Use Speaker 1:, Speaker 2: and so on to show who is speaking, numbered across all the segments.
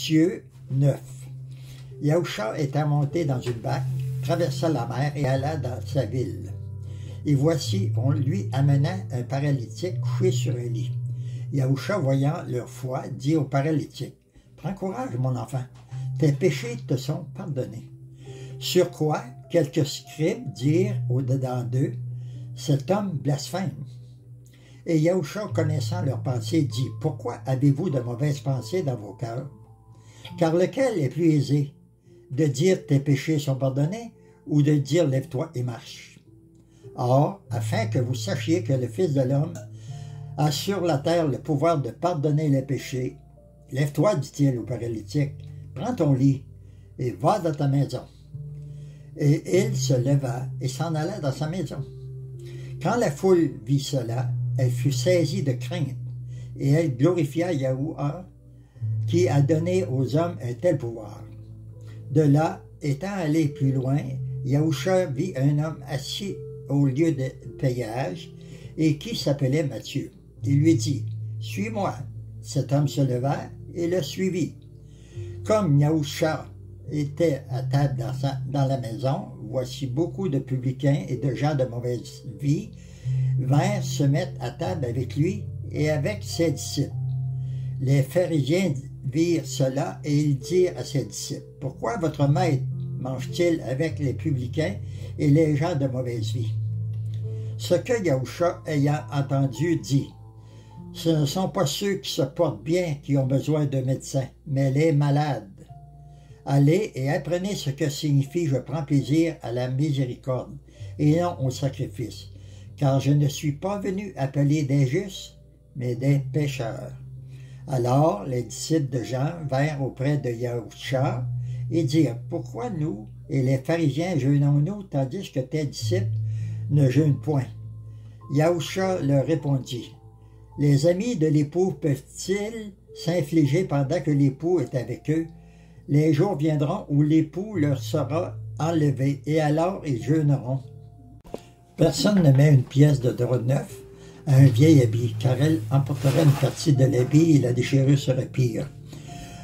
Speaker 1: Matthieu 9. Yahusha était monté dans une barque, traversa la mer et alla dans sa ville. Et voici, on lui amena un paralytique couché sur un lit. Yahusha, voyant leur foi, dit au paralytique, « Prends courage, mon enfant, tes péchés te sont pardonnés. » Sur quoi, quelques scribes dirent au-dedans d'eux, « Cet homme blasphème. » Et Yahusha, connaissant leurs pensées, dit, « Pourquoi avez-vous de mauvaises pensées dans vos cœurs? Car lequel est plus aisé, de dire tes péchés sont pardonnés, ou de dire lève-toi et marche? Or, afin que vous sachiez que le Fils de l'homme a sur la terre le pouvoir de pardonner les péchés, lève-toi, dit-il au paralytique, prends ton lit et va dans ta maison. Et il se leva et s'en alla dans sa maison. Quand la foule vit cela, elle fut saisie de crainte, et elle glorifia Yahuwah, qui a donné aux hommes un tel pouvoir. De là, étant allé plus loin, Yahusha vit un homme assis au lieu de péage, et qui s'appelait Matthieu. Il lui dit, « Suis-moi. » Cet homme se leva et le suivit. Comme Yahusha était à table dans la maison, voici beaucoup de publicains et de gens de mauvaise vie vinrent se mettre à table avec lui et avec ses disciples. Les pharisiens virent cela et ils dirent à ses disciples, « Pourquoi votre maître mange-t-il avec les publicains et les gens de mauvaise vie? » Ce que Yahusha, ayant entendu, dit, « Ce ne sont pas ceux qui se portent bien qui ont besoin de médecins, mais les malades. Allez et apprenez ce que signifie « Je prends plaisir à la miséricorde et non au sacrifice, car je ne suis pas venu appeler des justes, mais des pécheurs. » Alors les disciples de Jean vinrent auprès de Yahusha et dirent, « Pourquoi nous et les pharisiens jeûnons-nous, tandis que tes disciples ne jeûnent point? » Yahusha leur répondit, « Les amis de l'époux peuvent-ils s'infliger pendant que l'époux est avec eux? Les jours viendront où l'époux leur sera enlevé, et alors ils jeûneront. Personne ne met une pièce de drap neuf à un vieil habit, car elle emporterait une partie de l'habit et la déchirure serait pire.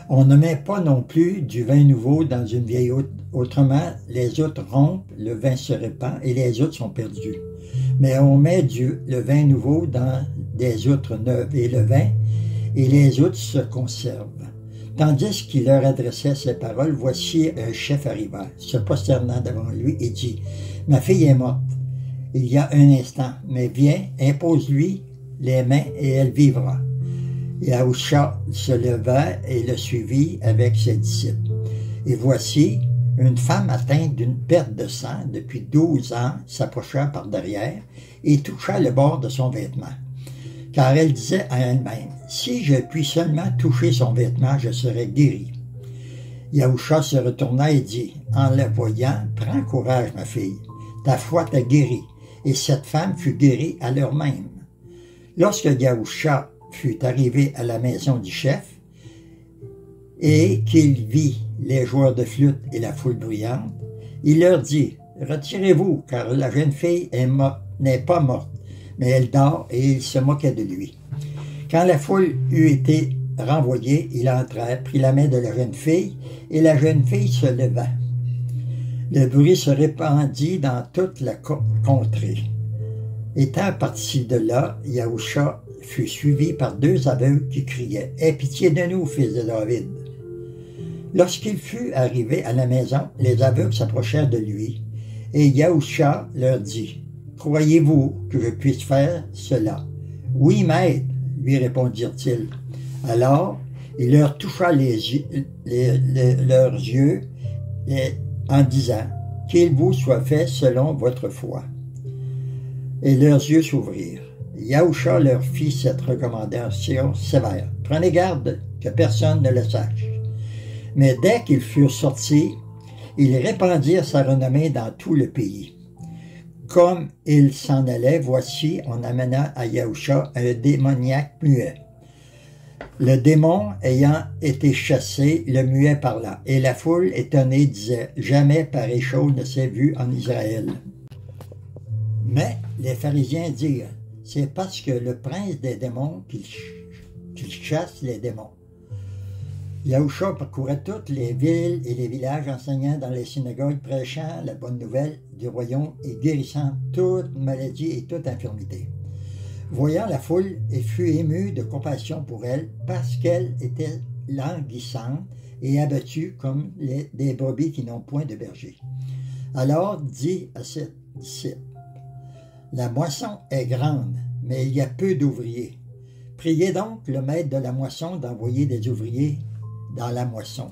Speaker 1: On ne met pas non plus du vin nouveau dans une vieille outre, autrement les outres rompent, le vin se répand et les outres sont perdues. Mais on met le vin nouveau dans des outres neuves et le vin et les outres se conservent. » Tandis qu'il leur adressait ces paroles, voici un chef arriva, se prosternant devant lui et dit, « Ma fille est morte il y a un instant, mais viens, impose-lui les mains et elle vivra. » Yahusha se leva et le suivit avec ses disciples. Et voici, une femme atteinte d'une perte de sang depuis 12 ans s'approcha par derrière et toucha le bord de son vêtement. Car elle disait à elle-même, « Si je puis seulement toucher son vêtement, je serai guérie. » Yahusha se retourna et dit, en la voyant, « Prends courage, ma fille, ta foi t'a guérie. » Et cette femme fut guérie à l'heure même. Lorsque Yahusha fut arrivé à la maison du chef, et qu'il vit les joueurs de flûte et la foule bruyante, il leur dit, « Retirez-vous, car la jeune fille n'est pas morte, mais elle dort, et il se moquait de lui. » Quand la foule eut été renvoyée, il entra, prit la main de la jeune fille, et la jeune fille se leva. Le bruit se répandit dans toute la contrée. Étant parti de là, Yahusha fut suivi par 2 aveugles qui criaient, « Aie pitié de nous, fils de David. » Lorsqu'il fut arrivé à la maison, les aveugles s'approchèrent de lui, et Yahusha leur dit, « Croyez-vous que je puisse faire cela? »« Oui, maître, lui répondirent-ils. Alors, il leur toucha leurs yeux en disant, « Qu'il vous soit fait selon votre foi. » Et leurs yeux s'ouvrirent. Yahusha leur fit cette recommandation sévère, « Prenez garde que personne ne le sache. » Mais dès qu'ils furent sortis, ils répandirent sa renommée dans tout le pays. Comme ils s'en allaient, voici, on amena à Yahusha un démoniaque muet. Le démon ayant été chassé, le muet parla, et la foule étonnée disait, « Jamais pareille chose ne s'est vue en Israël. » Mais les pharisiens dirent, « C'est parce que le prince des démons qu'il chasse les démons. » Yahushua parcourait toutes les villes et les villages, enseignant dans les synagogues, prêchant la bonne nouvelle du royaume et guérissant toute maladie et toute infirmité. Voyant la foule, il fut ému de compassion pour elle, parce qu'elle était languissante et abattue comme des brebis qui n'ont point de berger. Alors dit à ses disciples, « La moisson est grande, mais il y a peu d'ouvriers. Priez donc le maître de la moisson d'envoyer des ouvriers dans la moisson. »